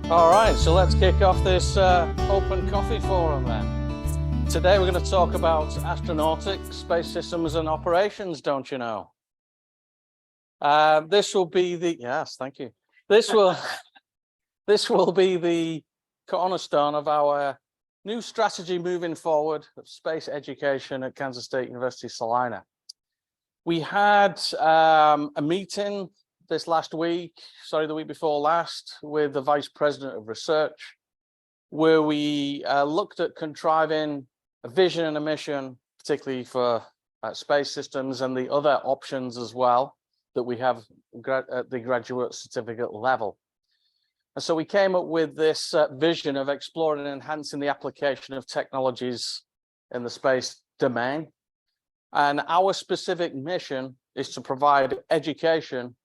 All right, so let's kick off this open coffee forum then. Today we're going to talk about astronautics, space systems and operations, don't you know? This will be the, yes, thank you. This will be the cornerstone of our new strategy moving forward of space education at Kansas State University, Salina. We had a meeting this last week, the week before last, with the Vice President of Research, where we looked at contriving a vision and a mission, particularly for space systems and the other options as well that we have at the graduate certificate level. And so we came up with this vision of exploring and enhancing the application of technologies in the space domain. And our specific mission is to provide education,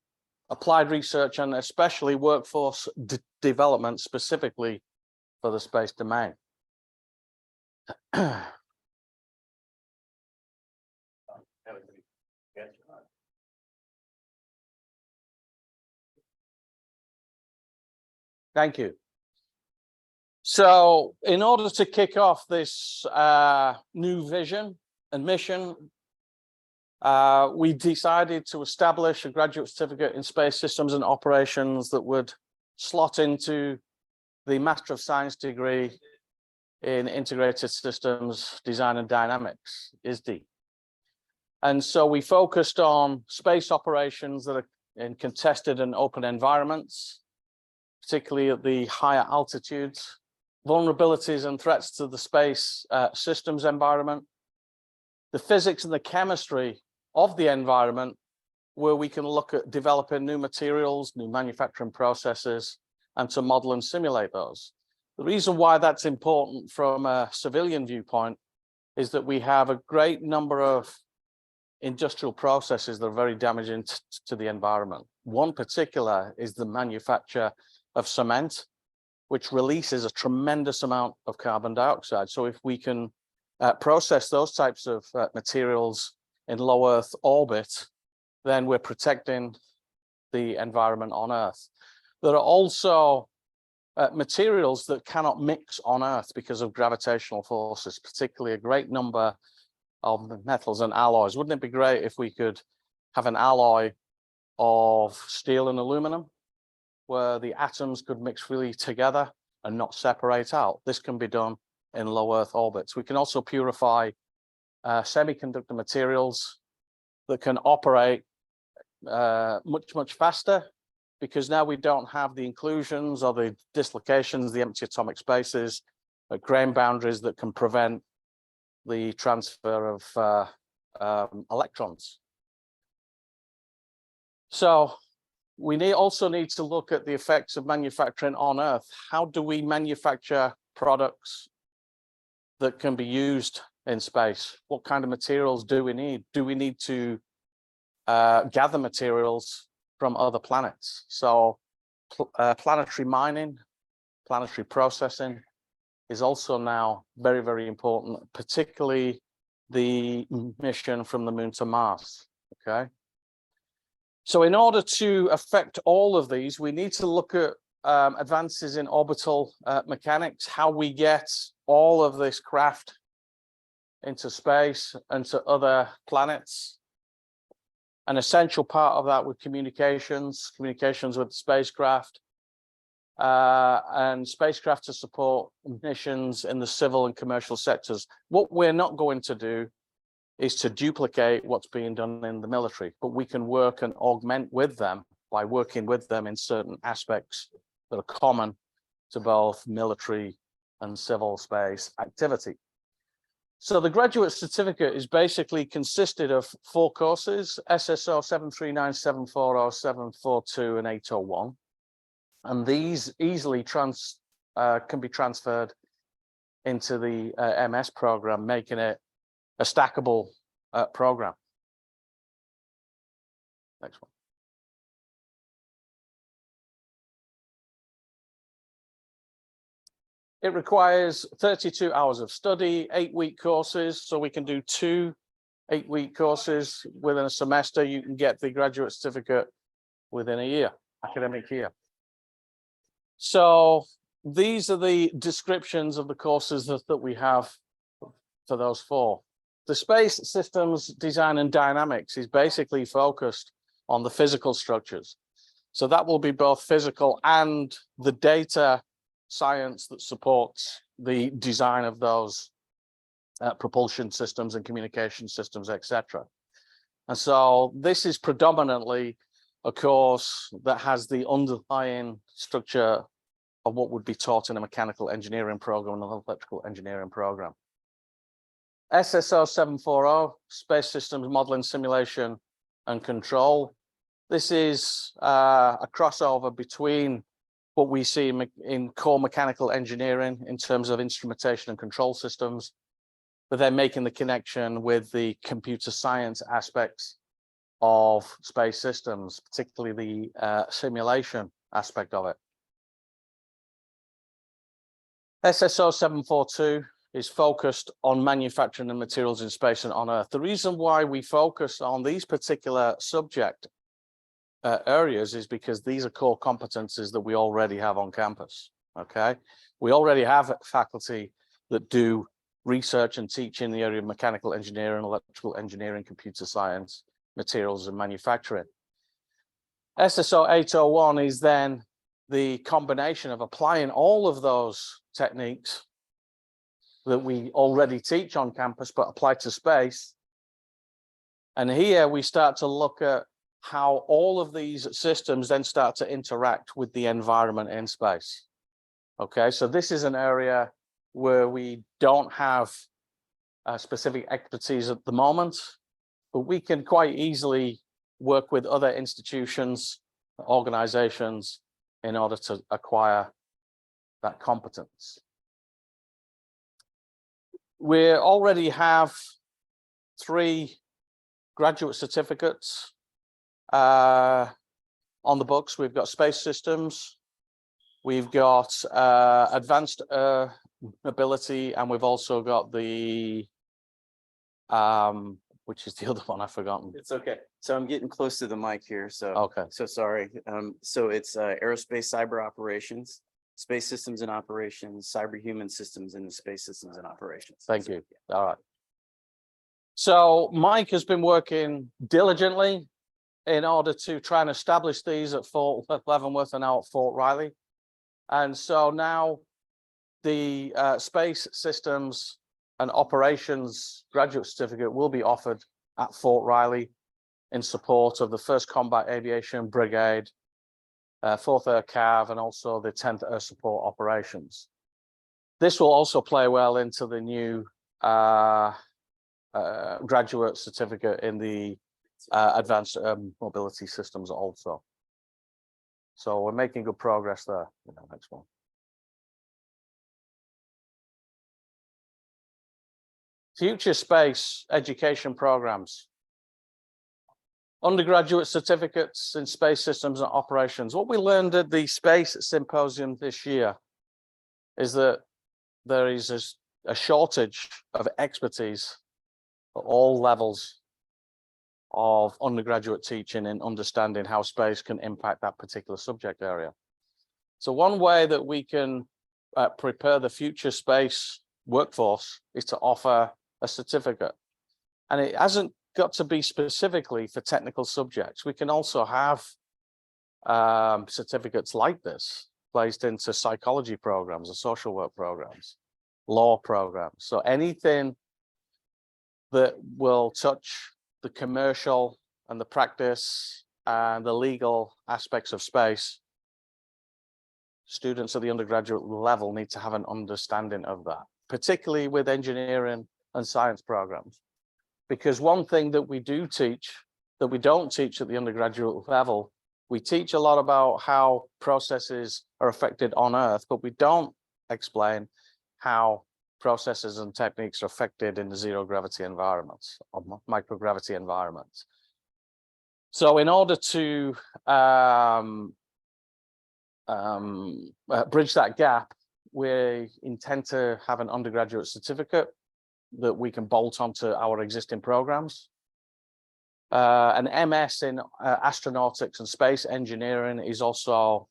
applied research, and especially workforce development specifically for the space domain. Thank you. So in order to kick off this new vision and mission, we decided to establish a graduate certificate in space systems and operations that would slot into the Master of Science degree in integrated systems design and dynamics, ISD. And so we focused on space operations that are in contested and open environments, particularly at the higher altitudes, vulnerabilities and threats to the space systems environment, the physics and the chemistry of the environment, where we can look at developing new materials, new manufacturing processes, and to model and simulate those. The reason why that's important from a civilian viewpoint is that we have a great number of industrial processes that are very damaging to the environment. One particular is the manufacture of cement, which releases a tremendous amount of carbon dioxide. So if we can process those types of materials in low Earth orbit, then we're protecting the environment on Earth. There are also materials that cannot mix on Earth because of gravitational forces, particularly a great number of metals and alloys. Wouldn't it be great if we could have an alloy of steel and aluminum where the atoms could mix freely together and not separate out? This can be done in low Earth orbits. We can also purify semiconductor materials that can operate much faster, because now we don't have the inclusions or the dislocations, the empty atomic spaces, grain boundaries that can prevent the transfer of electrons. So we also need to look at the effects of manufacturing on Earth. How do we manufacture products that can be used in space? What kind of materials do we need? Do we need to gather materials from other planets? So planetary mining, planetary processing is also now very, very important, particularly the mission from the Moon to Mars, okay? So in order to affect all of these, we need to look at advances in orbital mechanics, how we get all of this craft into space and to other planets. An essential part of that with communications with spacecraft, and spacecraft to support missions in the civil and commercial sectors. What we're not going to do is to duplicate what's being done in the military, but we can work and augment with them by working with them in certain aspects that are common to both military and civil space activity. So the graduate certificate is basically consisted of 4 courses: SSO 739, 740, 742, and 801. And these easily can be transferred into the MS program, making it a stackable program. Next one. It requires 32 hours of study, 8-week courses, so we can do 2 8-week courses within a semester. You can get the graduate certificate within a year, academic year. So these are the descriptions of the courses that we have for those four. The space systems design and dynamics is basically focused on the physical structures. So that will be both physical and the data science that supports the design of those propulsion systems and communication systems, etc. And so this is predominantly a course that has the underlying structure of what would be taught in a mechanical engineering program and an electrical engineering program. SSO 740, Space Systems Modeling, Simulation and Control. This is a crossover between what we see in core mechanical engineering in terms of instrumentation and control systems, but then making the connection with the computer science aspects of space systems, particularly the simulation aspect of it. SSO 742 is focused on manufacturing and materials in space and on Earth. The reason why we focus on these particular subject areas is because these are core competencies that we already have on campus, okay? We already have faculty that do research and teach in the area of mechanical engineering, electrical engineering, computer science, materials and manufacturing. SSO 801 is then the combination of applying all of those techniques that we already teach on campus but apply to space. And here we start to look at how all of these systems then start to interact with the environment in space. Okay, so this is an area where we don't have specific expertise at the moment, but we can quite easily work with other institutions, organizations in order to acquire that competence. We already have 3 graduate certificates on the books. We've got space systems, we've got advanced mobility, and we've also got the which is the other one I've forgotten. It's okay. So I'm getting close to the mic here. So okay. So sorry. So it's aerospace cyber operations, space systems and operations, cyber human systems, and space systems and operations. Thank you. All right. So Mike has been working diligently in order to try and establish these at Fort Leavenworth and now at Fort Riley. And so now the space systems and operations graduate certificate will be offered at Fort Riley in support of the 1st Combat Aviation Brigade, 4th Air Cav, and also the 10th Air Support Operations. This will also play well into the new graduate certificate in the advanced mobility systems also. So we're making good progress there. Next one. Future space education programs. Undergraduate certificates in space systems and operations. What we learned at the Space Symposium this year is that there is a shortage of expertise at all levels of undergraduate teaching and understanding how space can impact that particular subject area. So one way that we can prepare the future space workforce is to offer a certificate. And it hasn't got to be specifically for technical subjects. We can also have certificates like this placed into psychology programs or social work programs, law programs. So anything that will touch the commercial and the practice and the legal aspects of space, students at the undergraduate level need to have an understanding of that, particularly with engineering and science programs. Because one thing that we do teach that we don't teach at the undergraduate level, we teach a lot about how processes are affected on Earth, but we don't explain how processes and techniques are affected in the zero gravity environments or microgravity environments. So in order to bridge that gap, we intend to have an undergraduate certificate that we can bolt onto our existing programs. An MS in astronautics and space engineering is also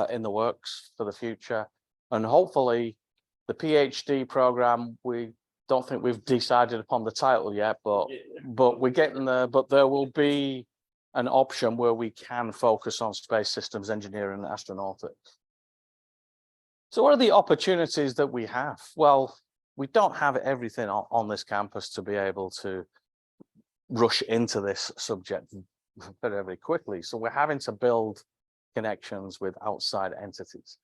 in the works for the future. And hopefully the PhD program, we don't think we've decided upon the title yet, but we're getting there. But there will be an option where we can focus on space systems engineering and astronautics. So what are the opportunities that we have? Well, we don't have everything on this campus to be able to rush into this subject very, very quickly. So we're having to build connections with outside entities.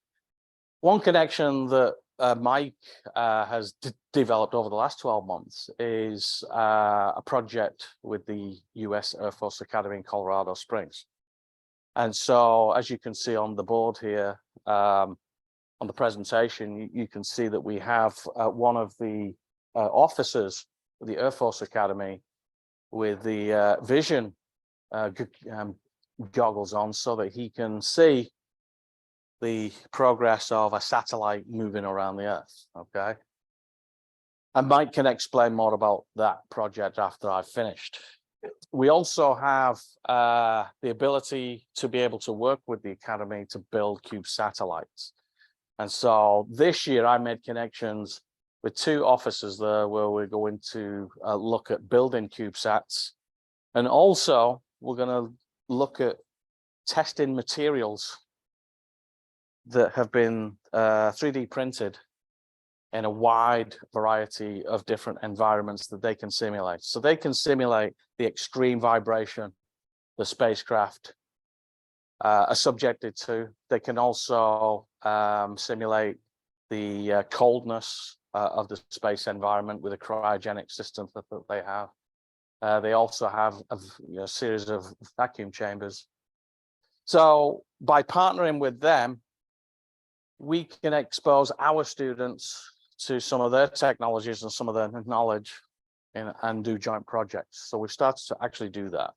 One connection that Mike has developed over the last 12 months is a project with the US Air Force Academy in Colorado Springs. And so, as you can see on the board here, on the presentation, you can see that we have one of the officers of the Air Force Academy with the vision goggles on so that he can see the progress of a satellite moving around the Earth, okay? And Mike can explain more about that project after I've finished. We also have the ability to be able to work with the Academy to build cube satellites. And so this year I made connections with 2 officers there where we're going to look at building CubeSats. And also we're going to look at testing materials that have been 3D printed in a wide variety of different environments that they can simulate. So they can simulate the extreme vibration the spacecraft are subjected to. They can also simulate the coldness of the space environment with a cryogenic system that they have. They also have a series of vacuum chambers. So by partnering with them, we can expose our students to some of their technologies and some of their knowledge and do joint projects. So we've started to actually do that.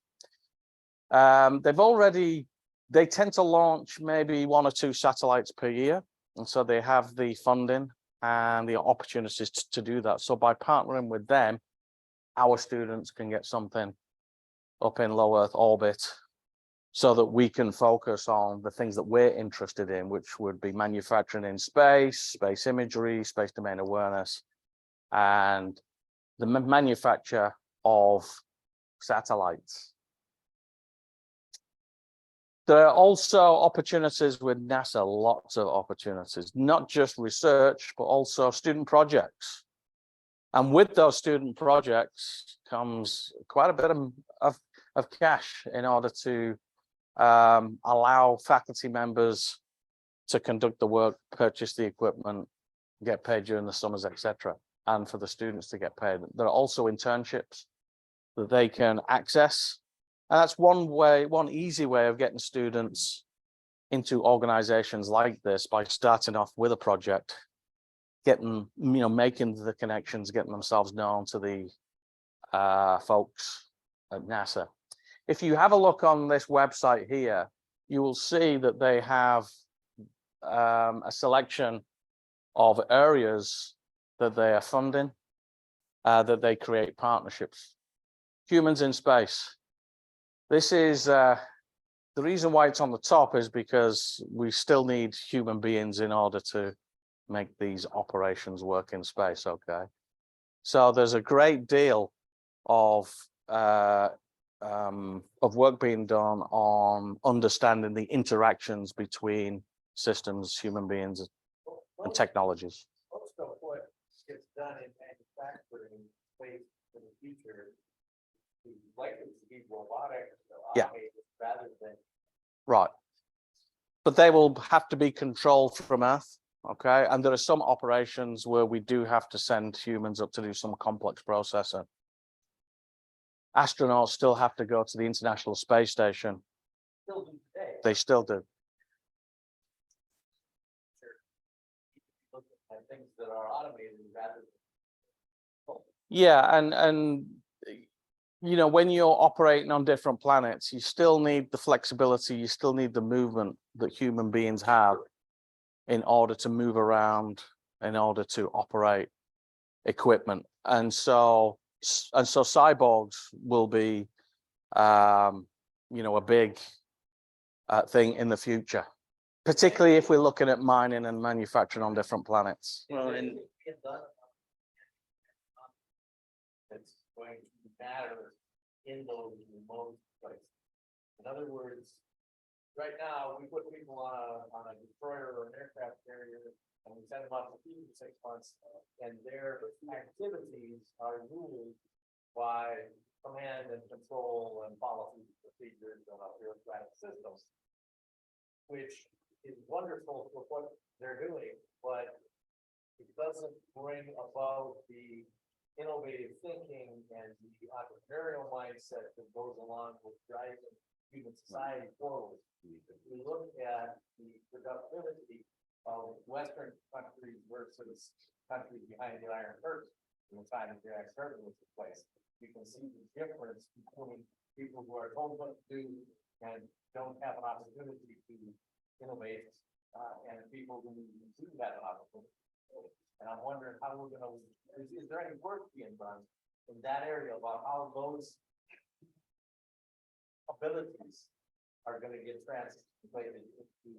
They tend to launch maybe 1 or 2 satellites per year. And so they have the funding and the opportunities to do that. So by partnering with them, our students can get something up in low Earth orbit so that we can focus on the things that we're interested in, which would be manufacturing in space, space imagery, space domain awareness, and the manufacture of satellites. There are also opportunities with NASA, lots of opportunities, not just research, but also student projects. And with those student projects comes quite a bit of cash in order to allow faculty members to conduct the work, purchase the equipment, get paid during the summers, etc., and for the students to get paid. There are also internships that they can access. And that's one easy way of getting students into organizations like this by starting off with a project, making the connections, getting themselves known to the folks at NASA. If you have a look on this website here, you will see that they have a selection of areas that they are funding, that they create partnerships. Humans in space. This is the reason why it's on the top is because we still need human beings in order to make these operations work in space, okay? So there's a great deal of work being done on understanding the interactions between systems, human beings, and technologies. Most of what gets done in manufacturing space in the future is likely to be robotic or automated rather than. Right. But they will have to be controlled from Earth, okay? And there are some operations where we do have to send humans up to do some complex processing. Astronauts still have to go to the International Space Station. Still do today. They still do. Look at things that are automated rather than. Yeah, and when you're operating on different planets, you still need the flexibility, you still need the movement that human beings have in order to move around, in order to operate equipment. And so cyborgs will be a big thing in the future. particularly if we're looking at mining and manufacturing on different planets. Well, and It's going to matter in those remote places. In other words, right now, we put people on a destroyer or an aircraft carrier, and we send them out to sea for 6 months, and their activities are ruled by command and control and policies, procedures, and bureaucratic systems, which is wonderful for what they're doing, but it doesn't bring about the innovative thinking and the entrepreneurial mindset that goes along with driving human society forward. If we look at the productivity of Western countries versus countries behind the Iron Curtain, in the time that the Iron Curtain was in place, you can see the difference between people who are told what to do and don't have an opportunity to innovate, and people who do have an opportunity. And I'm wondering how we're gonna, is there any work being done in that area about how those abilities are gonna get translated into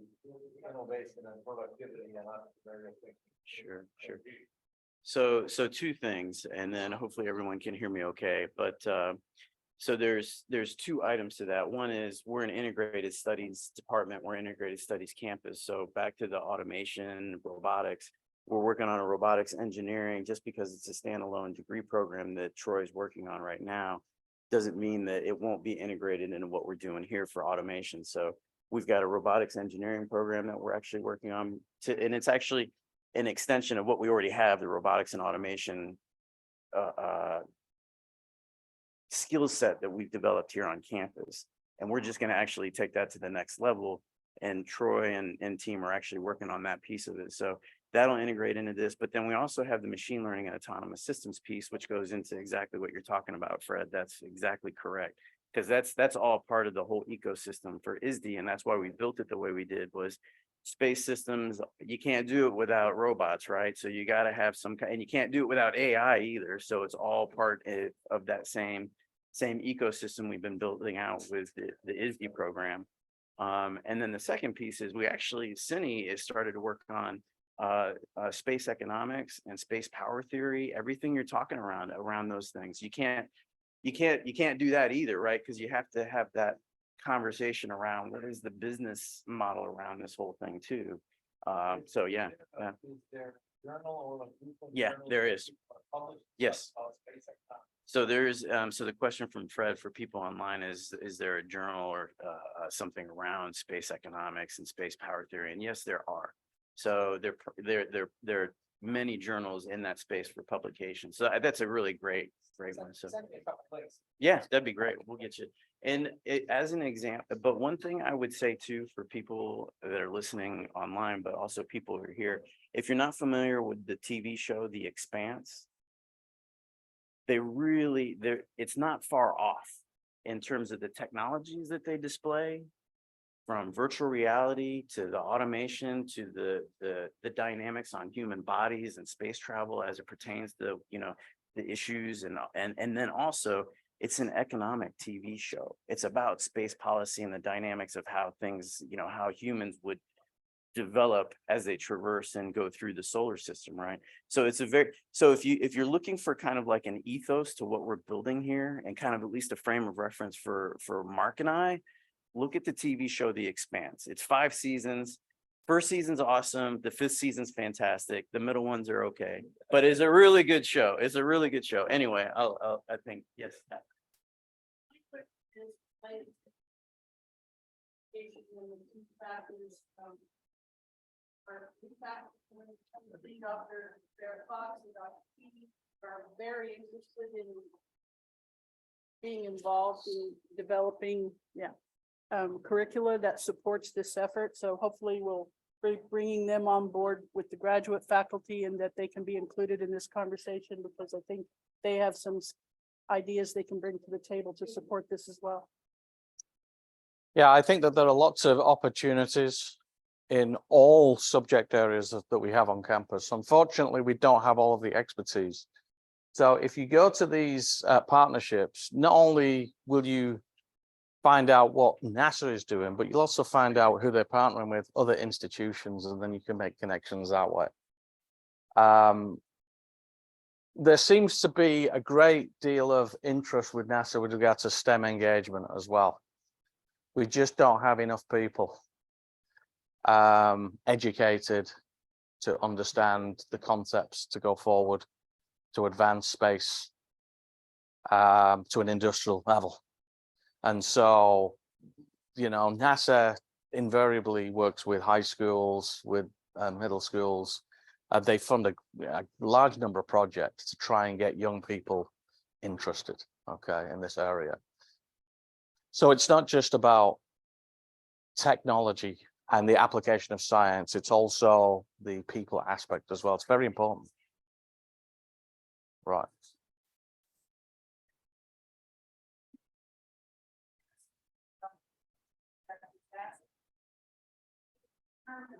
innovation and productivity and entrepreneurial thinking? sure. So two things, and then hopefully everyone can hear me okay, but so there's two items to that. One is we're an integrated studies department, we're integrated studies campus. So back to the automation, robotics, we're working on a robotics engineering. Just because it's a standalone degree program that Troy's working on right now doesn't mean that it won't be integrated into what we're doing here for automation. So we've got a robotics engineering program that we're actually working on and it's actually an extension of what we already have, the robotics and automation skill set that we've developed here on campus. And we're just going to actually take that to the next level. And Troy and team are actually working on that piece of it. So that'll integrate into this. But then we also have the machine learning and autonomous systems piece, which goes into exactly what you're talking about, Fred. That's exactly correct. Because that's all part of the whole ecosystem for ISD. And that's why we built it the way we did. Was space systems, you can't do it without robots, right? So you got to have some kind, and you can't do it without AI either. So it's all part of that same ecosystem we've been building out with the ISD program. And then the second piece is we actually, Cine is started to work on space economics and space power theory, everything you're talking around those things. You can't do that either, right? Because you have to have that conversation around what is the business model around this whole thing too. So yeah. Is there journal or Yeah, there is. Yes. So there's so the question from Fred for people online is there a journal or something around space economics and space power theory? And yes, there are. So there are many journals in that space for publication. So that's a really great one. So yeah, that'd be great. We'll get you. And as an example, but one thing I would say too, for people that are listening online, but also people who are here, if you're not familiar with the TV show, The Expanse, it's not far off in terms of the technologies that they display, from virtual reality to the automation to the dynamics on human bodies and space travel as it pertains to, the issues and then also it's an economic TV show. It's about space policy and the dynamics of how things, how humans would develop as they traverse and go through the solar system, right? So it's if you're looking for kind of like an ethos to what we're building here and kind of at least a frame of reference for Mark and I, look at the TV show The Expanse. It's 5 seasons. First season's awesome. The 5th season's fantastic. The middle ones are okay, but it's a really good show. It's a really good show. Anyway, I think, yes. Are very interested in being involved in developing, curricula that supports this effort. So hopefully we'll be bringing them on board with the graduate faculty and that they can be included in this conversation, because I think they have some ideas they can bring to the table to support this as well. Yeah, I think that there are lots of opportunities in all subject areas that we have on campus. Unfortunately, we don't have all of the expertise. So if you go to these partnerships, not only will you find out what NASA is doing, but you'll also find out who they're partnering with, other institutions, and then you can make connections that way. There seems to be a great deal of interest with NASA with regard to STEM engagement as well. We just don't have enough people educated to understand the concepts to go forward to advance space to an industrial level. And so, you know, NASA invariably works with high schools, with middle schools. They fund a large number of projects to try and get young people interested, okay, in this area. So it's not just about technology and the application of science, it's also the people aspect as well. It's very important. Right.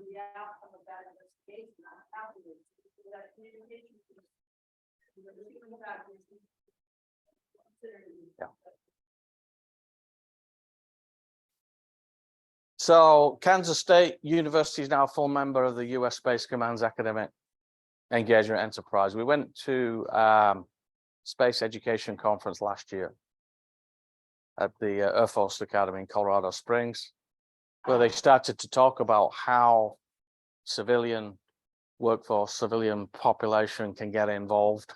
The outcome of that investigation, how to do that communication. Yeah. So Kansas State University is now a full member of the U.S. Space Command's Academic Engagement Enterprise. We went to Space Education Conference last year at the Air Force Academy in Colorado Springs, where they started to talk about how civilian workforce, civilian population can get involved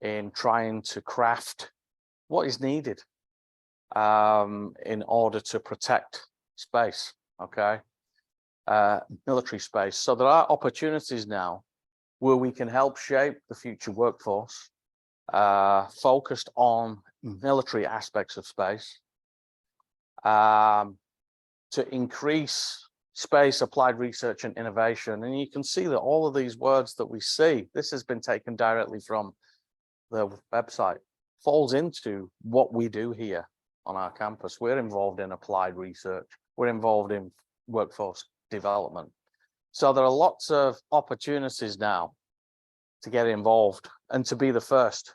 in trying to craft what is needed in order to protect space, okay, military space. So there are opportunities now where we can help shape the future workforce focused on military aspects of space to increase space applied research and innovation. And you can see that all of these words that we see, this has been taken directly from the website, falls into what we do here on our campus. We're involved in applied research. We're involved in workforce development. So there are lots of opportunities now to get involved and to be the first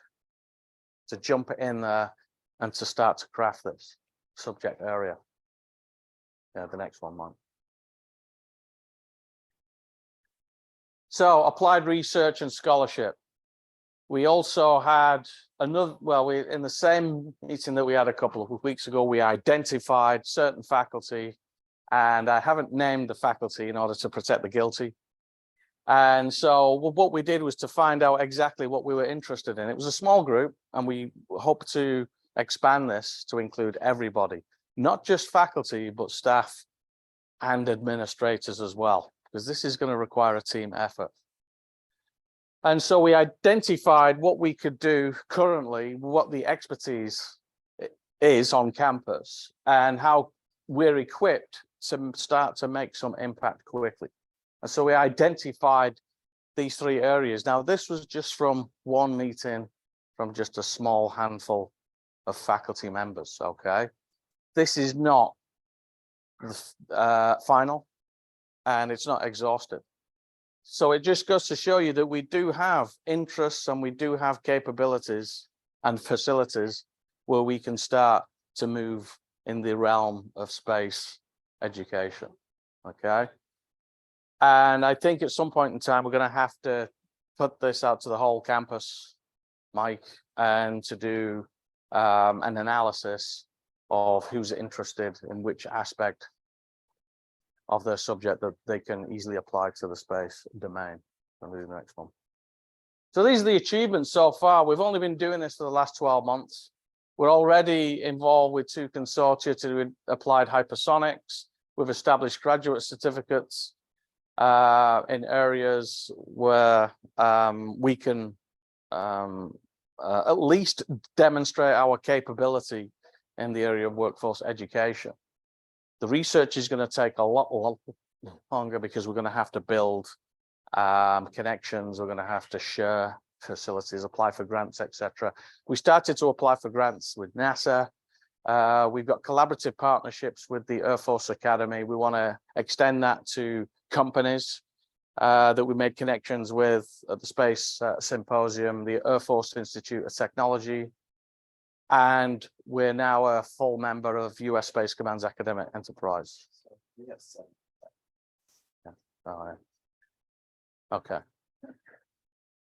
to jump in there and to start to craft this subject area. Yeah, the next one, Mike. So applied research and scholarship. We also had another, well, in the same meeting that we had a couple of weeks ago, we identified certain faculty, and I haven't named the faculty in order to protect the guilty. And so what we did was to find out exactly what we were interested in. It was a small group, and we hope to expand this to include everybody, not just faculty, but staff and administrators as well, because this is going to require a team effort. And so we identified what we could do currently, what the expertise is on campus, and how we're equipped to start to make some impact quickly. And so we identified these three areas. Now, this was just from one meeting from just a small handful of faculty members, okay? This is not the final, and it's not exhaustive. So it just goes to show you that we do have interests and we do have capabilities and facilities where we can start to move in the realm of space education, okay? And I think at some point in time, we're going to have to put this out to the whole campus, Mike, and to do an analysis of who's interested in which aspect of their subject that they can easily apply to the space domain. I'll do the next one. So these are the achievements so far. We've only been doing this for the last 12 months. We're already involved with 2 consortia to do applied hypersonics. We've established graduate certificates in areas where we can at least demonstrate our capability in the area of workforce education. The research is going to take a lot longer because we're going to have to build connections. We're going to have to share facilities, apply for grants, etc. We started to apply for grants with NASA. We've got collaborative partnerships with the Air Force Academy. We want to extend that to companies that we made connections with at the Space Symposium, the Air Force Institute of Technology, And we're now a full member of US Space Command's academic enterprise. Yes. All right. Okay.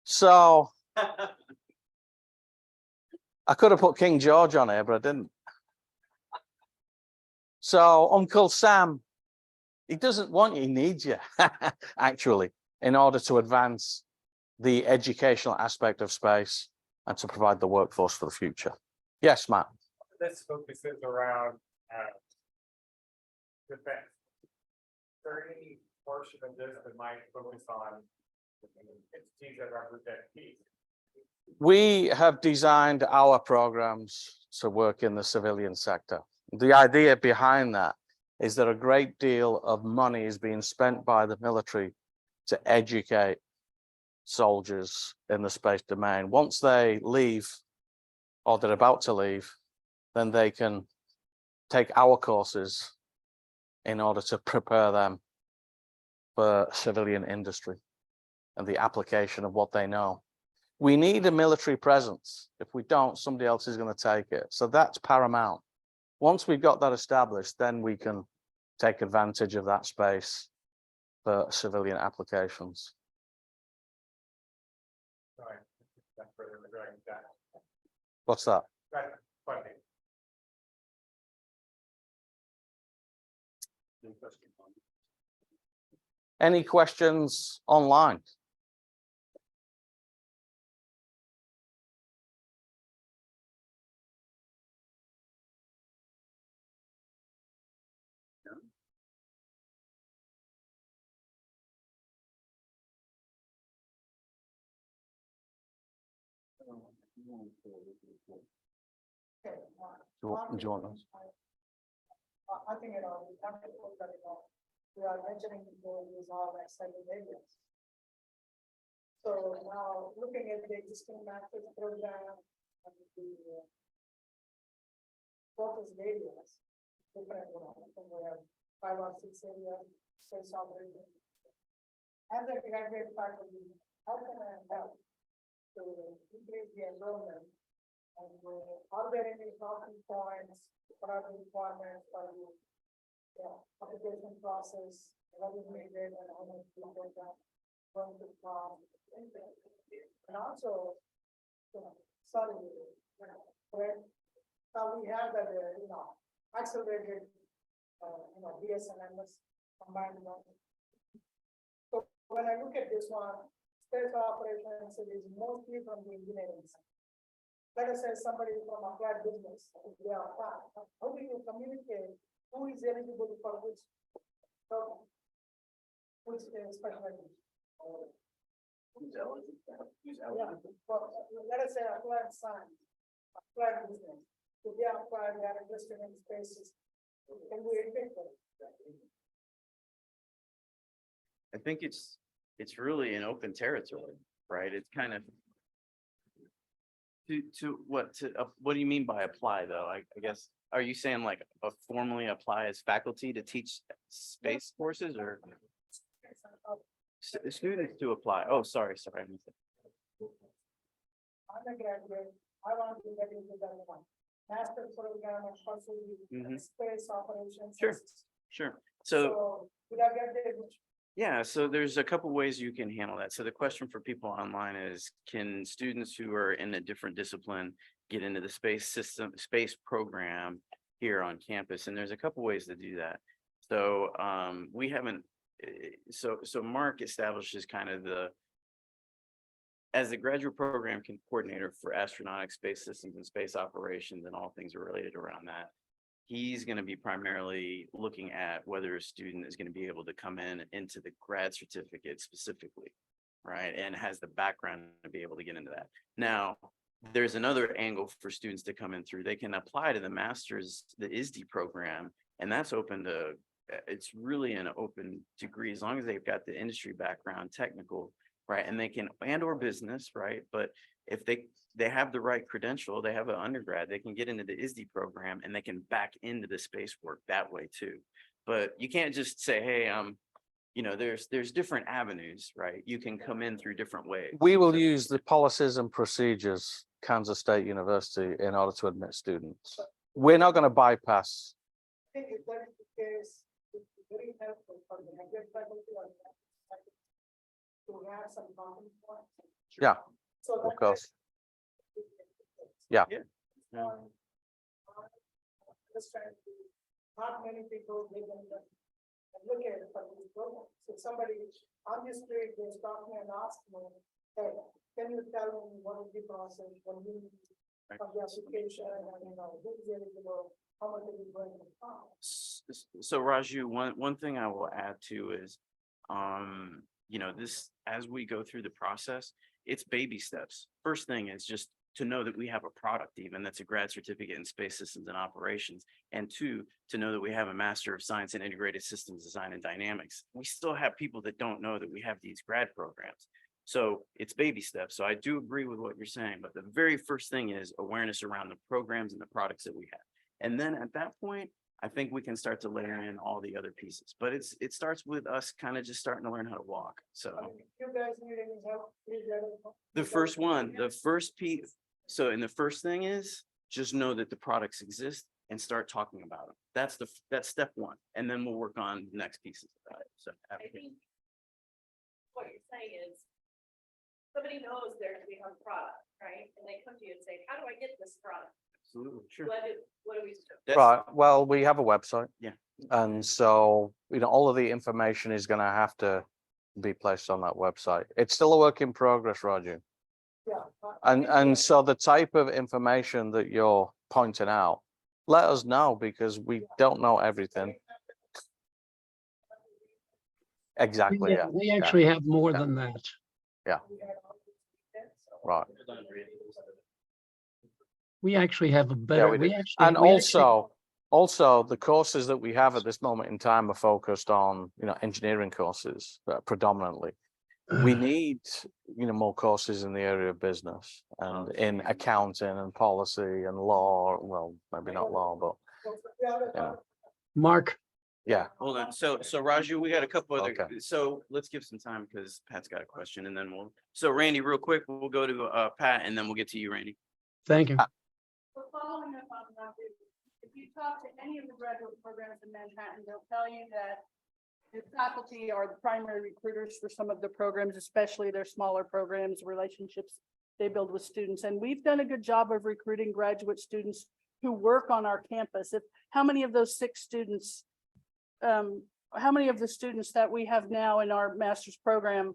So I could have put King George on here, but I didn't. So Uncle Sam, he doesn't want you, he needs you, actually, in order to advance the educational aspect of space and to provide the workforce for the future. Yes, Matt. This focuses around defense. Is there any portion of this that might focus on entities that represent peace? We have designed our programs to work in the civilian sector. The idea behind that is that a great deal of money is being spent by the military to educate soldiers in the space domain. Once they leave, or they're about to leave, then they can take our courses in order to prepare them for civilian industry and the application of what they know. We need a military presence. If we don't, somebody else is going to take it. So that's paramount. Once we've got that established, then we can take advantage of that space for civilian applications. Sorry, that's further regarding that. What's that? That's funding. Any questions online? Do you want those? I think, we have to put that, we are mentioning these all excited areas. So now, looking at the existing master's program and the focus areas, different, from where 5 or 6 areas, space operation. As a graduate faculty, how can I help to increase the enrollment? And are there any talking points, what are the requirements for the application process, what is needed and how much people are going to come? And also, sorry, where now we have that, accelerated, BS and MS combined one. So when I look at this one, space operations is mostly from the engineering side. Let us say somebody from applied business, if they are applied, how do you communicate who is eligible for which program? Which specialization? Who's eligible? Yeah, but let us say applied science, applied business, if they are applied, they are interested in spaces, can we pick them? I think it's really an open territory, right? It's kind of what do you mean by apply though? I guess, are you saying like formally apply as faculty to teach space courses or students to apply? Oh, sorry. I missed it. I'm a graduate, I want to get into that one. Master program and possibly space operations. Sure. So would I get the yeah, so there's a couple ways you can handle that. So the question for people online is, can students who are in a different discipline get into the space program here on campus? And there's a couple ways to do that. So we haven't, so Mark establishes kind of as the graduate program coordinator for astronautics, space systems and space operations and all things related around that. He's going to be primarily looking at whether a student is going to be able to come into the grad certificate specifically, right? And has the background to be able to get into that. Now, there's another angle for students to come in through. They can apply to the master's, the ISD program, and that's open to, it's really an open degree as long as they've got the industry background, technical, right? And they can, or business, right? But if they have the right credential, they have an undergrad, they can get into the ISD program and they can back into the space work that way too. But you can't just say, hey, there's different avenues, right? You can come in through different ways. We will use the policies and procedures Kansas State University in order to admit students. We're not going to bypass. I think if that is the case, it's very helpful for the graduate faculty or faculty to have some common points. Yeah, So of course. Yeah. Understand, not many people live in the, and look at it for these programs. So somebody on the street is talking and asking me, hey, can you tell me what is the process, when you of the application, and you know, who is eligible, how much is it going to cost? So Raju, one thing I will add to is, you know, this, as we go through the process, it's baby steps. First thing is just to know that we have a product even that's a grad certificate in space systems and operations. And two, to know that we have a Master of Science in Integrated Systems Design and Dynamics. We still have people that don't know that we have these grad programs. So it's baby steps. So I do agree with what you're saying, but the very first thing is awareness around the programs and the products that we have. And then at that point, I think we can start to layer in all the other pieces, but it starts with us kind of just starting to learn how to walk. So You guys need any help? Please let us know. the first one, the first piece, so, and the first thing is just know that the products exist and start talking about them. That's step one. And then we'll work on the next pieces. So. I think what you're saying is somebody knows we have a product, right? And they come to you and say, how do I get this product? Absolutely, sure. What do we do? That's- Right, well, we have a website. Yeah. And so, you know, all of the information is gonna have to be placed on that website. It's still a work in progress, Roger. Yeah. And so the type of information that you're pointing out, let us know because we don't know everything. Exactly, yeah, We actually have more Yeah. than that. right. We actually have a Yeah, better, we do. we actually. And we actually- also the courses that we have at this moment in time are focused on, you know, engineering courses predominantly. We need, you know, more courses in the area of business and in accounting and policy and law. Well, maybe not law, but yeah, Mark, yeah. Hold on. So Raju, we got a couple other, Okay. so let's give some time because Pat's got a question and then so Randy, real quick, we'll go to Pat and then we'll get to you, Randy. thank you. So following up on that, if you talk to any of the graduate programs in Manhattan, they'll tell you that the faculty are the primary recruiters for some of the programs, especially their smaller programs, relationships they build with students. And we've done a good job of recruiting graduate students who work on our campus. How many of those 6 students, how many of the students that we have now in our master's program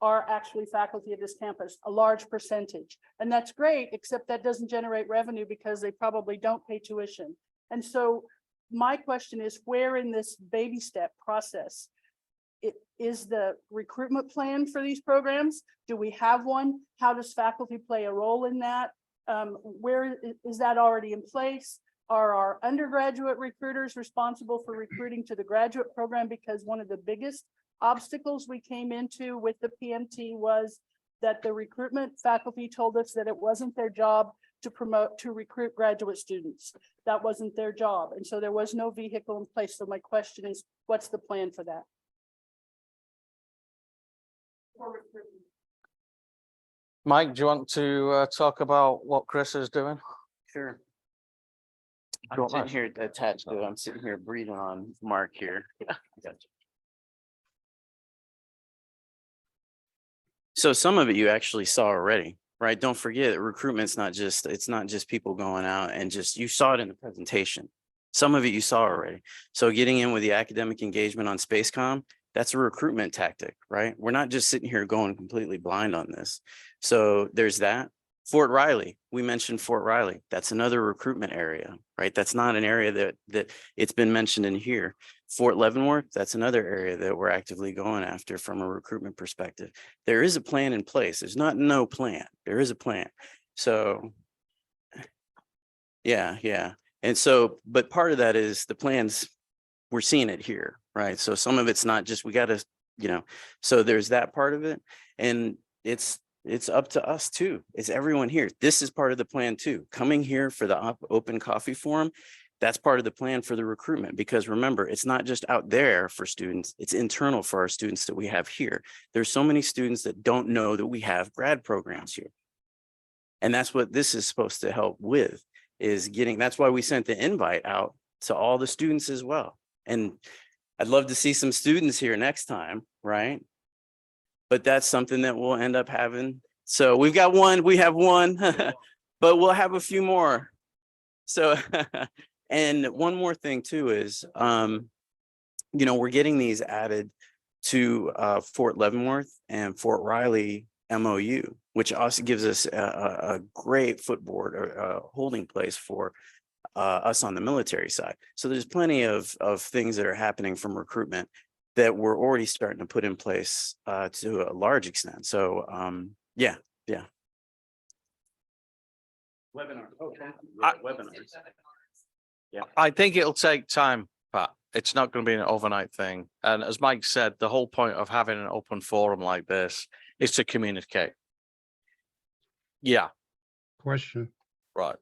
are actually faculty of this campus? A large percentage. And that's great, except that doesn't generate revenue because they probably don't pay tuition. And so my question is, where in this baby step process is the recruitment plan for these programs? Do we have one? How does faculty play a role in that? Where is that already in place? Are our undergraduate recruiters responsible for recruiting to the graduate program? Because one of the biggest obstacles we came into with the PMT was that the recruitment faculty told us that it wasn't their job to recruit graduate students. That wasn't their job. And so there was no vehicle in place. So my question is, what's the plan for that? Mike, do you want to talk about what Chris is doing? Sure. Do you I'm want sitting that? here attached to it. I'm sitting here breathing on Mark here. Gotcha. So some of it you actually saw already, right? Don't forget recruitment's it's not just people going out and you saw it in the presentation. Some of it you saw already. So getting in with the academic engagement on SpaceCom, that's a recruitment tactic, right? We're not just sitting here going completely blind on this. So there's that. Fort Riley, we mentioned Fort Riley. That's another recruitment area, right? That's not an area that it's been mentioned in here. Fort Leavenworth, that's another area that we're actively going after from a recruitment perspective. There is a plan in place. There's not no plan. There is a plan. So yeah. And so, but part of that is the plans, we're seeing it here, right? So some of it's not just, we got to, so there's that part of it. And it's up to us too. It's everyone here. This is part of the plan too. Coming here for the open coffee forum, that's part of the plan for the recruitment, because remember, it's not just out there for students, it's internal for our students that we have here. There's so many students that don't know that we have grad programs here. And that's what this is supposed to help with, is getting, that's why we sent the invite out to all the students as well. And I'd love to see some students here next time, right? But that's something that we'll end up having. So we have one, but we'll have a few more. So, and one more thing too is, we're getting these added to Fort Leavenworth and Fort Riley MOU, which also gives us a great footboard or a holding place for us on the military side. So there's plenty of things that are happening from recruitment that we're already starting to put in place to a large extent. So yeah. Webinar. Okay. Webinars. I think it'll take time, Pat. It's not going to be an overnight thing. And as Mike said, the whole point of having an open forum like this is to communicate. Yeah, Question. right.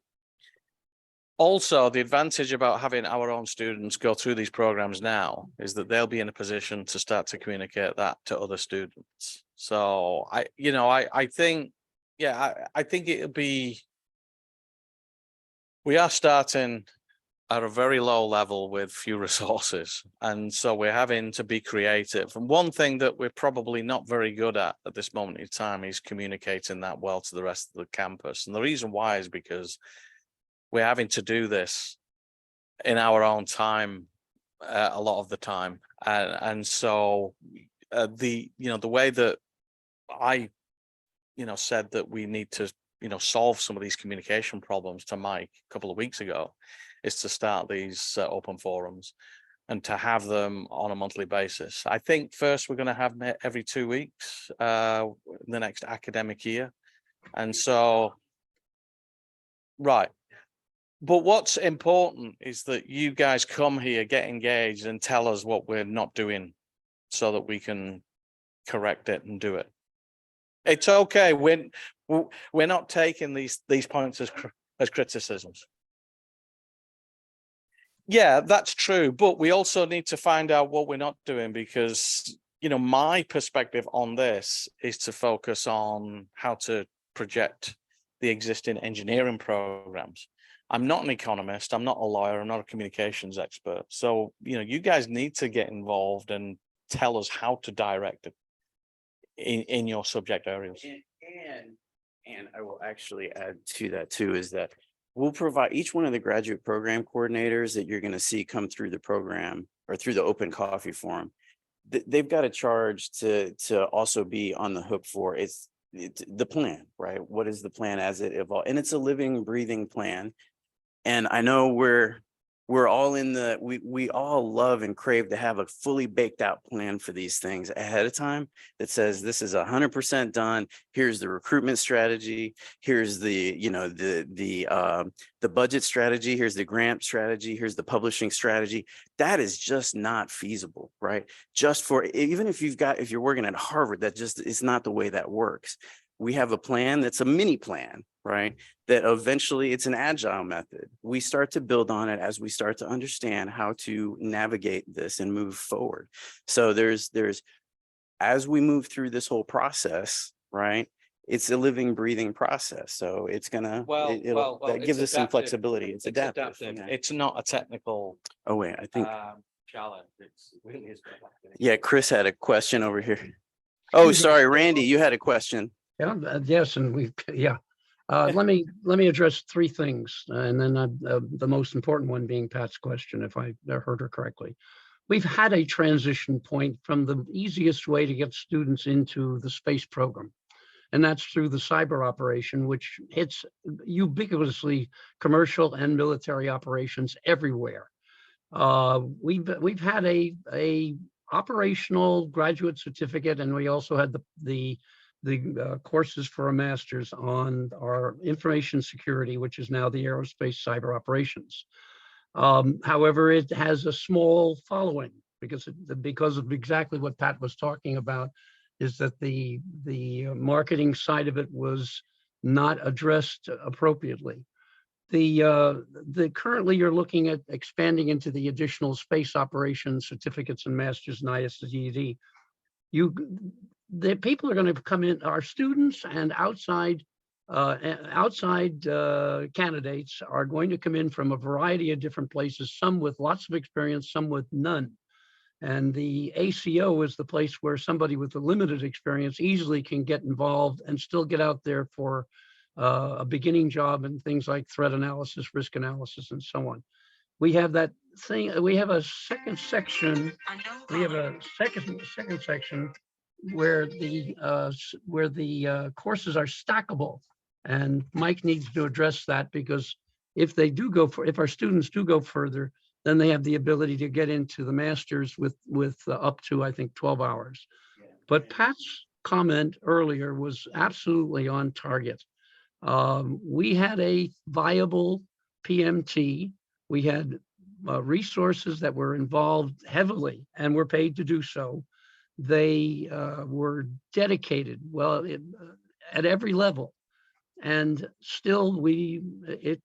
Also, the advantage about having our own students go through these programs now is that they'll be in a position to start to communicate that to other students. So I think, I think it'll be, we are starting at a very low level with few resources. And so we're having to be creative. And one thing that we're probably not very good at this moment in time is communicating that well to the rest of the campus. And the reason why is because we're having to do this in our own time a lot of the time. And so the way that I, said that we need to, solve some of these communication problems to Mike a couple of weeks ago, is to start these open forums and to have them on a monthly basis. I think first we're going to have every 2 weeks in the next academic year. And so, right. But what's important is that you guys come here, get engaged and tell us what we're not doing so that we can correct it and do it. It's okay. We're not taking these points as criticisms. Yeah, that's true. But we also need to find out what we're not doing, because, my perspective on this is to focus on how to project the existing engineering programs. I'm not an economist. I'm not a lawyer. I'm not a communications expert. So, you guys need to get involved and tell us how to direct it in your subject areas. And I will actually add to that too, is that we'll provide each one of the graduate program coordinators that you're going to see come through the program or through the open coffee forum. They've got a charge to also be on the hook for it's the plan, right? What is the plan as it evolves? And it's a living, breathing plan. And I know we're all we all love and crave to have a fully baked out plan for these things ahead of time that says this is 100% done. Here's the recruitment strategy. Here's the, the budget strategy. Here's the grant strategy. Here's the publishing strategy. That is just not feasible, right? Just for, even if you're working at Harvard, that just is not the way that works. We have a plan that's a mini plan, right? That eventually it's an agile method. We start to build on it as we start to understand how to navigate this and move forward. So there's as we move through this whole process, right? It's a living, breathing process. So it's gonna, that gives us some flexibility. It's adaptive. Yeah. It's not a technical Oh wait, I think, challenge. It's really is. yeah, Chris had a question over here. Oh, sorry, Randy, you had a question. Yeah, yes, and let me address three things, and then the most important one being Pat's question, if I heard her correctly. We've had a transition point from the easiest way to get students into the space program, and that's through the cyber operation, which hits ubiquitously commercial and military operations everywhere. We've had a operational graduate certificate, and we also had the courses for a master's on our information security, which is now the aerospace cyber operations. However, it has a small following because of exactly what Pat was talking about, is that the marketing side of it was not addressed appropriately. The currently you're looking at expanding into the additional space operations certificates and masters and ISTD. The people are going to come in, our students and outside outside candidates are going to come in from a variety of different places, some with lots of experience, some with none. And the ACO is the place where somebody with a limited experience easily can get involved and still get out there for a beginning job and things like threat analysis, risk analysis, and so on. We have that thing, we have a second section, we have a second section where the courses are stackable. And Mike needs to address that, because if our students do go further, then they have the ability to get into the masters with up to, I think, 12 hours. But Pat's comment earlier was absolutely on target. We had a viable PMT. We had resources that were involved heavily and were paid to do so. They were dedicated, well, at every level. And still it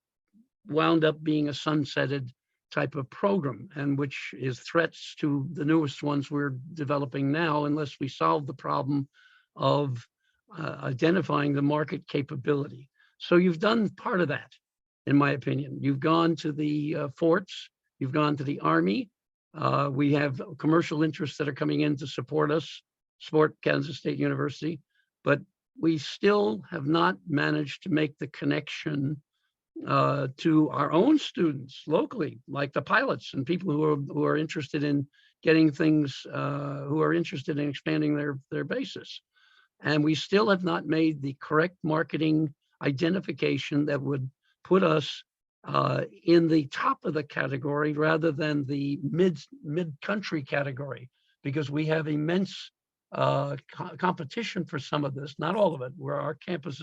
wound up being a sunsetted type of program, and which is threats to the newest ones we're developing now, unless we solve the problem of identifying the market capability. So you've done part of that, in my opinion. You've gone to the forts, you've gone to the Army. We have commercial interests that are coming in to support us, support Kansas State University, but we still have not managed to make the connection to our own students locally, like the pilots and people who are interested in getting things, who are interested in expanding their bases. And we still have not made the correct marketing identification that would put us in the top of the category rather than the mid-country category, because we have immense competition for some of this, not all of it, where our campus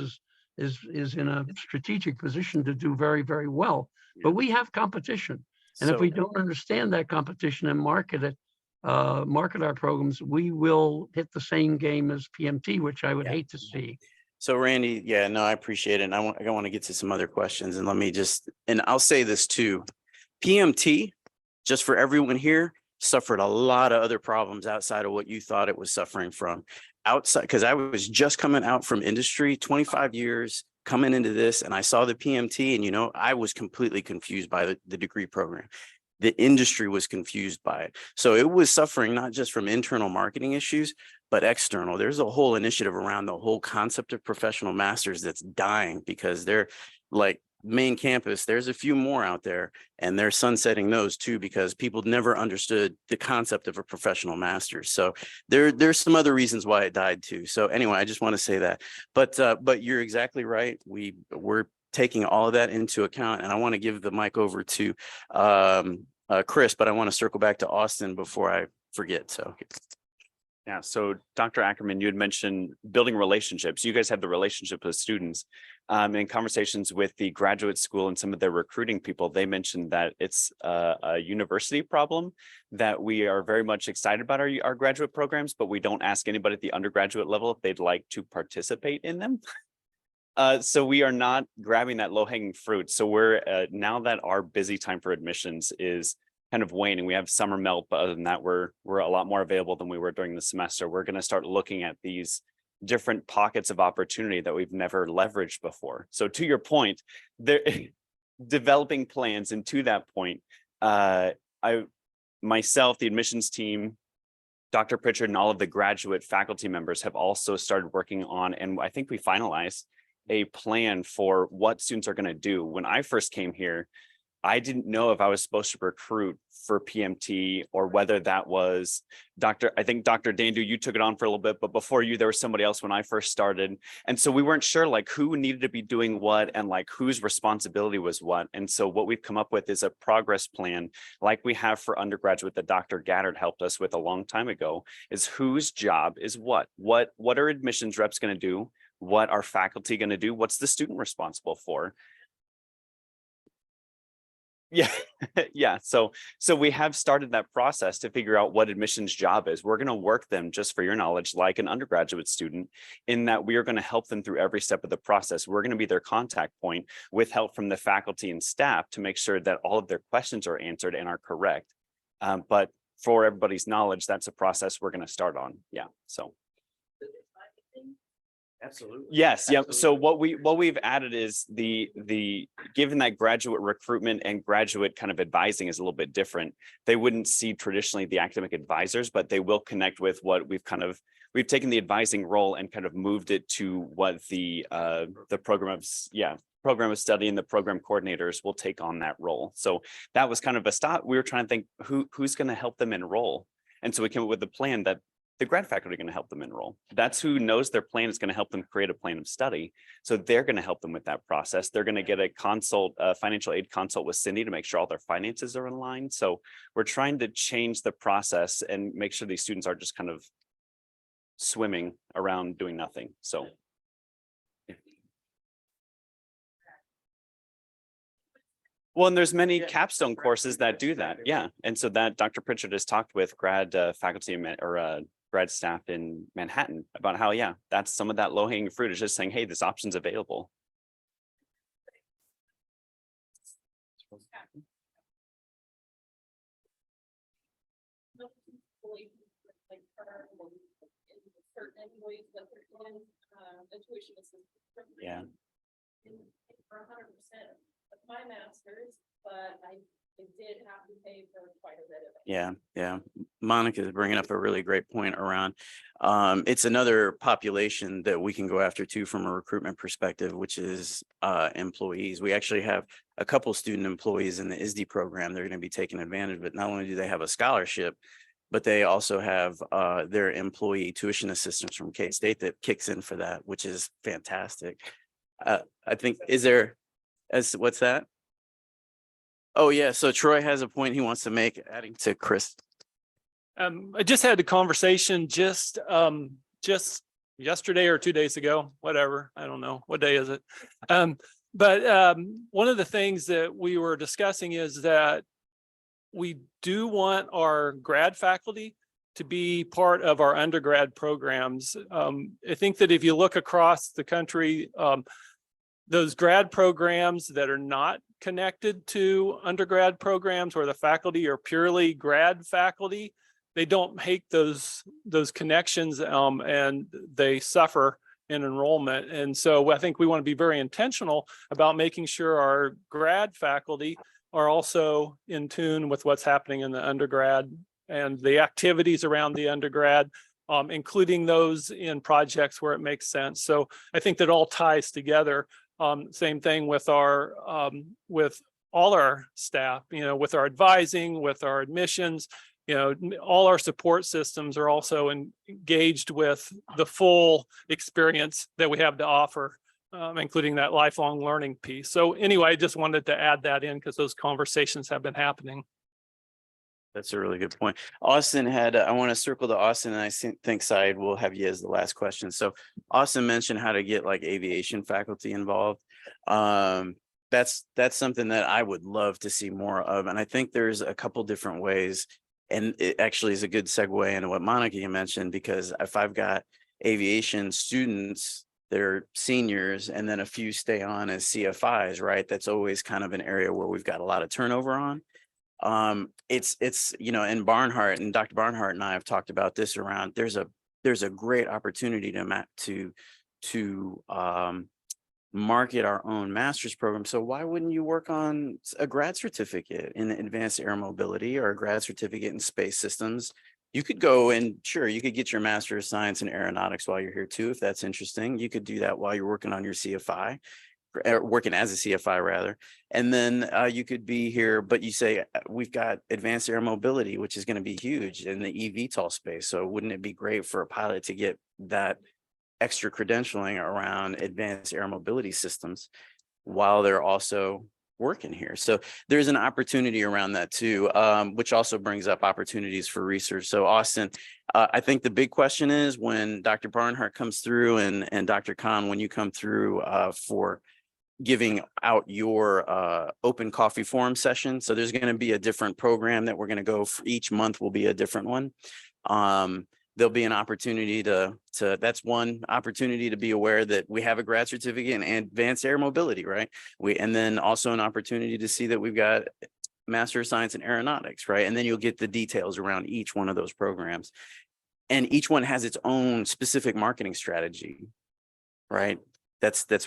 is in a strategic position to do very, very well. But we have competition. And if we don't understand that competition and market it, market our programs, we will hit the same game as PMT, which I would hate to see. So Randy, yeah, no, I appreciate it. And I want to get to some other questions, and and I'll say this too. PMT, just for everyone here, suffered a lot of other problems outside of what you thought it was suffering from. Outside, because I was just coming out from industry, 25 years coming into this, and I saw the PMT, and I was completely confused by the degree program. The industry was confused by it. So it was suffering not just from internal marketing issues, but external. There's a whole initiative around the whole concept of professional masters that's dying, because they're like main campus. There's a few more out there, and they're sunsetting those too, because people never understood the concept of a professional master's. So there's some other reasons why it died too. So anyway, I just want to say that, but you're exactly right. We're taking all of that into account, and I want to give the mic over to Chris, but I want to circle back to Austin before I forget. So. Yeah, so Dr. Ackerman, you had mentioned building relationships. You guys have the relationship with students. In conversations with the graduate school and some of their recruiting people, they mentioned that it's a university problem, that we are very much excited about our graduate programs, but we don't ask anybody at the undergraduate level if they'd like to participate in them. So we are not grabbing that low-hanging fruit. So we're now that our busy time for admissions is kind of waning. We have summer melt, but other than that, we're a lot more available than we were during the semester. We're going to start looking at these different pockets of opportunity that we've never leveraged before. So to your point, there developing plans, and to that point, myself, the admissions team, Dr. Pritchard, and all of the graduate faculty members have also started working on, and I think we finalized a plan for what students are going to do. When I first came here, I didn't know if I was supposed to recruit for PMT or whether that was I think Dr. Dandu, you took it on for a little bit, but before you, there was somebody else when I first started. And so we weren't sure like who needed to be doing what and like whose responsibility was what. And so what we've come up with is a progress plan like we have for undergraduate that Dr. Gaddard helped us with a long time ago, is whose job is what are admissions reps going to do? What are faculty going to do? What's the student responsible for? Yeah. So we have started that process to figure out what admissions job is. We're going to work them, just for your knowledge, like an undergraduate student, in that we are going to help them through every step of the process. We're going to be their contact point with help from the faculty and staff to make sure that all of their questions are answered and are correct. But for everybody's knowledge, that's a process we're going to start on. Yeah. So. Absolutely. Yes, yep. So Absolutely. what we've added is given that graduate recruitment and graduate kind of advising is a little bit different. They wouldn't see traditionally the academic advisors, but they will connect with what we've taken the advising role and kind of moved it to what the program of study and the program coordinators will take on that role. So that was kind of a stop. We were trying to think who's going to help them enroll. And so we came up with the plan that the grad faculty are going to help them enroll. That's who knows their plan is going to help them create a plan of study. So they're going to help them with that process. They're going to get a financial aid consult with Cindy to make sure all their finances are in line. So we're trying to change the process and make sure these students are just kind of swimming around doing nothing. So. Well, and there's many capstone courses that do that. Yeah. And so that Dr. Pritchard has talked with grad faculty or grad staff in Manhattan about how, yeah, that's some of that low hanging fruit is just saying, hey, this option's available. Like, in certain ways that they're in, the tuition assistance program. Yeah. For 100% of my master's, but I did have to pay for quite a bit of it. Yeah. Monica is bringing up a really great point around. It's another population that we can go after too from a recruitment perspective, which is employees. We actually have a couple student employees in the ISD program. They're going to be taking advantage of it. Not only do they have a scholarship, but they also have their employee tuition assistance from K-State that kicks in for that, which is fantastic. I think, what's that? Oh, yeah. So Troy has a point he wants to make, adding to Chris. I just had a conversation just yesterday or 2 days ago, whatever. I don't know. What day is it? But one of the things that we were discussing is that we do want our grad faculty to be part of our undergrad programs. I think that if you look across the country, those grad programs that are not connected to undergrad programs where the faculty are purely grad faculty, they don't make those connections and they suffer in enrollment. And so I think we want to be very intentional about making sure our grad faculty are also in tune with what's happening in the undergrad and the activities around the undergrad, including those in projects where it makes sense. So I think that all ties together. Same thing with with all our staff, with our advising, with our admissions, all our support systems are also engaged with the full experience that we have to offer, including that lifelong learning piece. So anyway, I just wanted to add that in because those conversations have been happening. That's a really good point. Austin had, I want to circle to Austin, and I think Syed will have you as the last question. So Austin mentioned how to get like aviation faculty involved. That's something that I would love to see more of. And I think there's a couple different ways. And it actually is a good segue into what Monica mentioned, because if I've got aviation students, they're seniors, and then a few stay on as CFIs, right? That's always kind of an area where we've got a lot of turnover on. It's in Barnhart, and Dr. Barnhart and I have talked about this around, there's a great opportunity to market our own master's program. So why wouldn't you work on a grad certificate in advanced air mobility or a grad certificate in space systems? You could go and sure, you could get your Master of Science in Aeronautics while you're here too, if that's interesting. You could do that while you're working on your CFI. Working as a CFI rather, and then you could be here, but you say we've got advanced air mobility, which is going to be huge in the eVTOL space. So wouldn't it be great for a pilot to get that extra credentialing around advanced air mobility systems while they're also working here? So there's an opportunity around that too, which also brings up opportunities for research. So Austin, I think the big question is when Dr. Barnhart comes through and Dr. Khan, when you come through for giving out your open coffee forum session. So there's going to be a different program that we're going to go for each month will be a different one. There'll be an opportunity that's one opportunity to be aware that we have a grad certificate in advanced air mobility, right? And then also an opportunity to see that we've got Master of Science in Aeronautics, right? And then you'll get the details around each one of those programs. And each one has its own specific marketing strategy. right?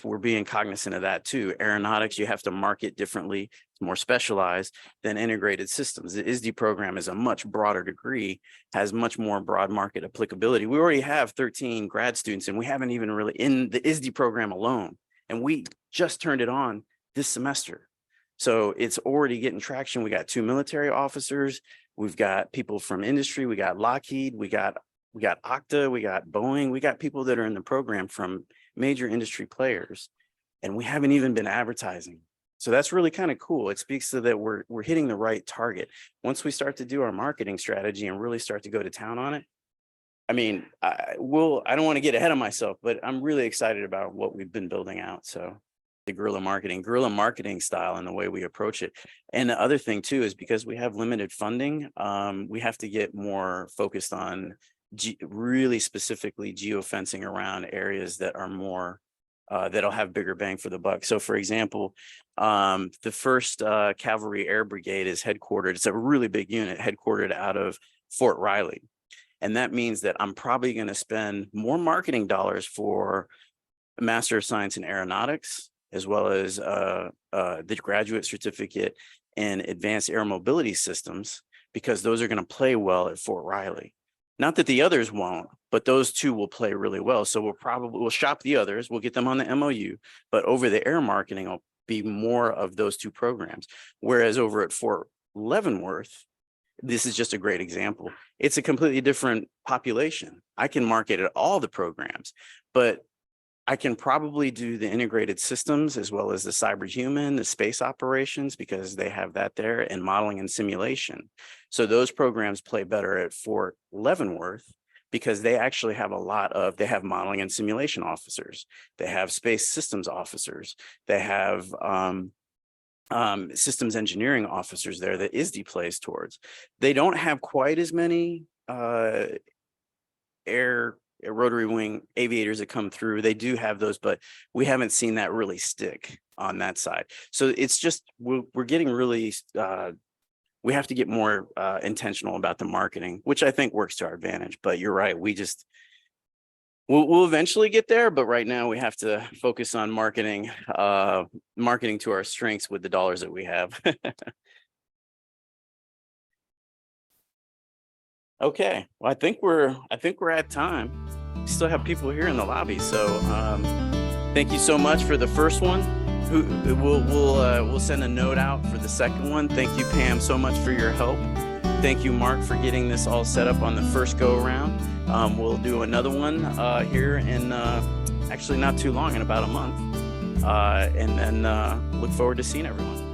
We're being cognizant of that too. Aeronautics, you have to market differently, it's more specialized than integrated systems. The ISD program is a much broader degree, has much more broad market applicability. We already have 13 grad students, and we haven't even really in the ISD program alone. And we just turned it on this semester. So it's already getting traction. We got 2 military officers, we've got people from industry, we got Lockheed, we got Okta, we got Boeing, we got people that are in the program from major industry players, and we haven't even been advertising. So that's really kind of cool. It speaks to that we're hitting the right target. Once we start to do our marketing strategy and really start to go to town on it, I mean, I don't want to get ahead of myself, but I'm really excited about what we've been building out. So the guerrilla marketing style and the way we approach it. And the other thing too, is because we have limited funding, we have to get more focused on really specifically geofencing around areas that are more, that'll have bigger bang for the buck. So for example, the 1st Cavalry Air Brigade is headquartered, it's a really big unit headquartered out of Fort Riley. And that means that I'm probably going to spend more marketing dollars for a Master of Science in Aeronautics, as well as the graduate certificate in Advanced Air Mobility Systems, because those are going to play well at Fort Riley. Not that the others won't, but those 2 will play really well. So we'll shop the others, we'll get them on the MOU, but over the air marketing will be more of those 2 programs. Whereas over at Fort Leavenworth, this is just a great example. It's a completely different population. I can market at all the programs, but I can probably do the integrated systems as well as the cyberhuman, the space operations, because they have that there, and modeling and simulation. So those programs play better at Fort Leavenworth because they actually have they have modeling and simulation officers. They have space systems officers. They have systems engineering officers there that ISD plays towards. They don't have quite as many rotary wing aviators that come through. They do have those, but we haven't seen that really stick on that side. So it's just, we're getting really, we have to get more intentional about the marketing, which I think works to our advantage. But you're right, we'll eventually get there, but right now we have to focus on marketing to our strengths with the dollars that we have. Okay, well, I think we're at time. We still have people here in the lobby, so thank you so much for the first one. We'll send a note out for the second one. Thank you, Pam, so much for your help. Thank you, Mark, for getting this all set up on the first go around. We'll do another one here in actually not too long, in about a month, and then look forward to seeing everyone.